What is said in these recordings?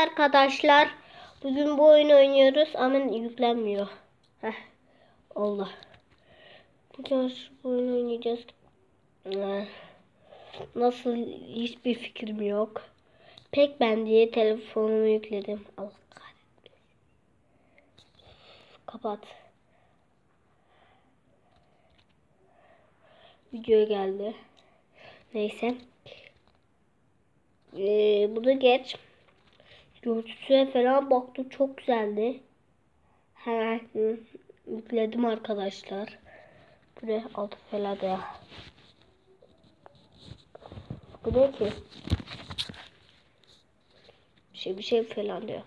arkadaşlar. Bugün bu oyunu oynuyoruz ama yüklenmiyor. Heh, oldu. Bugün bu oyunu oynayacağız. Nasıl hiçbir fikrim yok. Pac-Man diye telefonumu yükledim. Allah kahretsin. Kapat. Video geldi. Neyse. Bunu geç. Görüntüsüne falan baktım, çok güzeldi. Hemen yükledim arkadaşlar. Buraya altı falan ya. Bu ne ki? Bir şey falan diyor.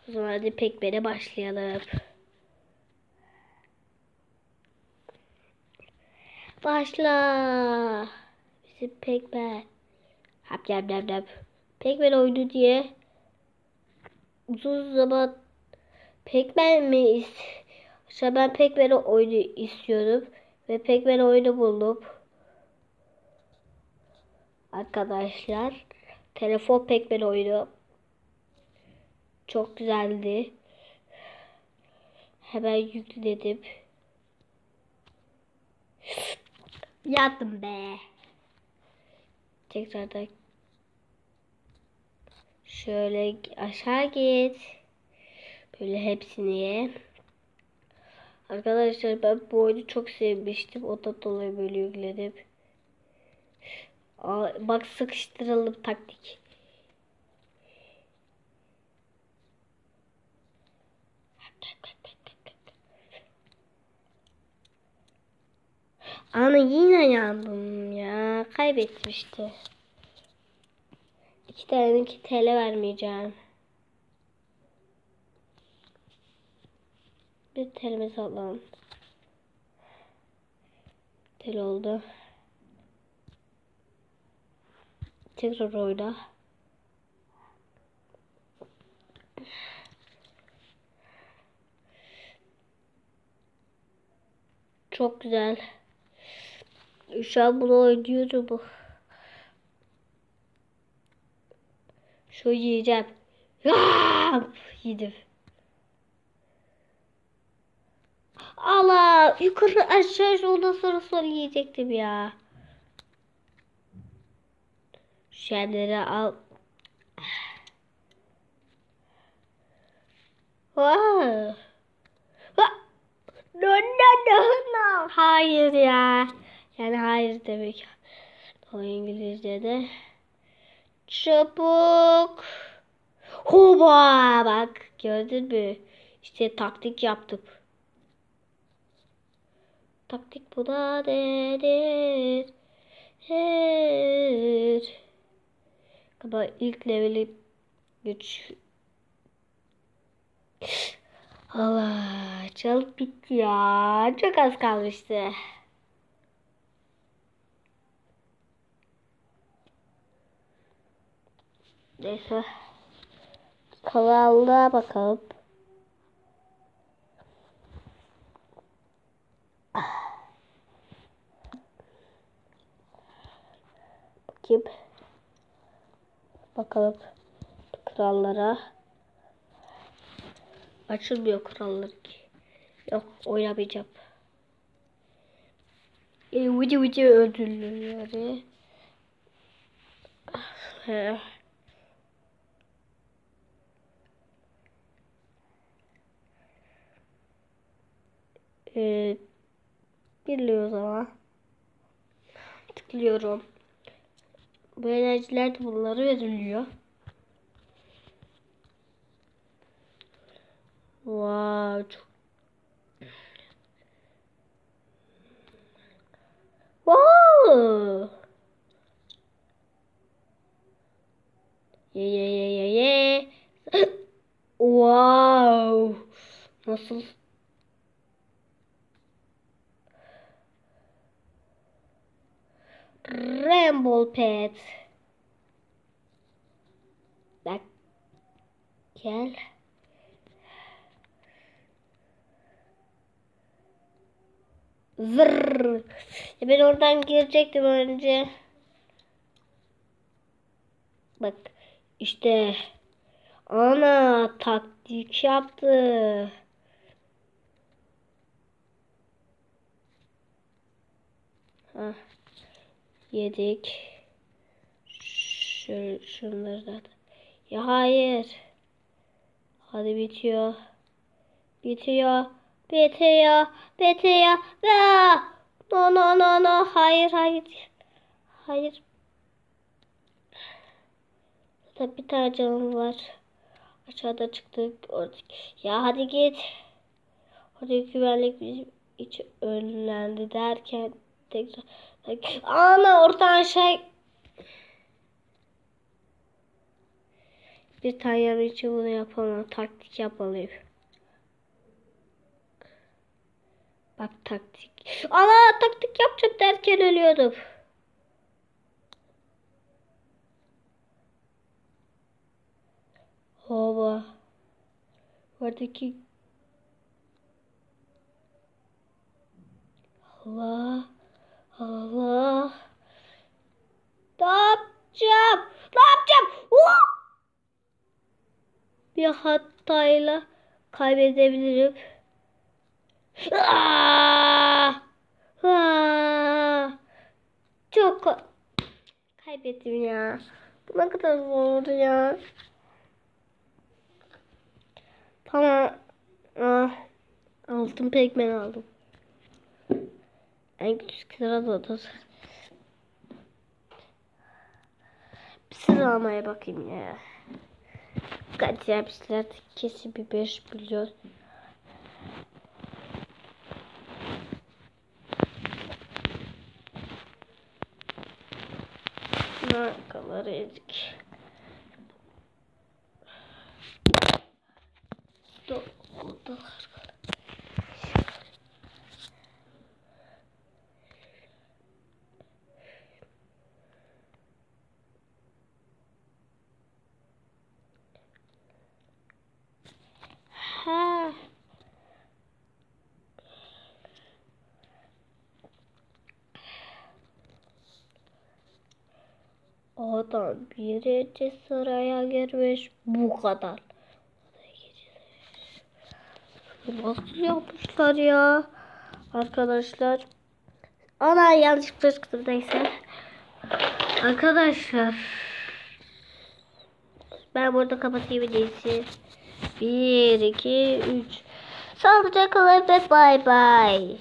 O zaman hadi Pac-Man'e başlayalım. Başla. Bizim Pac-Man. Hap yap yap yap. Pac-Man oyunu diye uzun zaman Pac-Man mi ben Pac-Man oyunu istiyordum ve Pac-Man oyunu buldum. Arkadaşlar, telefon Pac-Man oyunu çok güzeldi. Hemen yükledim. Yattım be. Tekrardan şöyle aşağı git. Böyle hepsini ye. Arkadaşlar, ben bu oyunu çok sevmiştim. O da dolayı böyle yükledim. Bak, sıkıştıralım taktik. Ana, yine yandım ya. Kaybetmişti. 2 TL vermeyeceğim. 1 TL'mizi alalım. TL oldu. Tekrar oyna. Çok güzel. Şu an bunu oynuyorum bu. Şu yiyeceğim. Yedim. Allah, yukarı aşağı ondan sonra yiyecektim ya. Şu yerleri al. Wow. No. Hayır ya. Yani hayır demek. O İngilizce'de. Çabuk. Hoba, bak gördün mü? İşte taktik yaptım. Taktik bu da denir. Ama ilk leveli güç. Allah, çalıp bitti ya. Çok az kalmıştı. Neyse. Kanalına bakalım. Bakayım. Bakalım krallara. Açılmıyor krallar ki. Yok, oynamayacağım. Video ödülleri. Biliyoruz ama. Tıklıyorum. Bu enerjiler de bunları veriliyor. Wow, çok. Wow. Ye. Wow. Nasıl? Rainbow Pet. Bak. Gel. Zırr. Ben oradan girecektim önce. Bak. İşte ana taktik yaptı. Hah, yedik. Şunları da. Ya hayır. Hadi bitiyor. Bitiyor. Bitiyor. Bitiyor. No no no no. Hayır hayır. Hayır. Tabii bir tane canım var. Aşağıda çıktık. Ya hadi git. Hadi güvenlik bizim hiç önlendi derken tekrar. Ana oradan şey. Bir tane yanı için bunu yapamam. Taktik yapmalıyım. Bak taktik. Ana taktik yapacağım derken ölüyordum. Hova. Oradaki Allah. Allah. Ne yapacağım? Ne yapacağım? Bir hatayla kaybedebilirim. Çok kaybettim ya. Bu ne kadar zor ya. Tamam. Altın pekmen aldım. En küçük sırada. Bir sıra almaya bakayım ya. Kaç yapmışlar kesin bir 5 milyon. Markaları ezik. Dolar. Ha. Adam birinci sıraya girmiş bu kadar. Nasıl yapmışlar ya arkadaşlar? Ana yanlışlıkla çıktım neyse. Arkadaşlar ben burada kapatayım videoyu. 1 2 3 Sağlıcakla ve bay bay.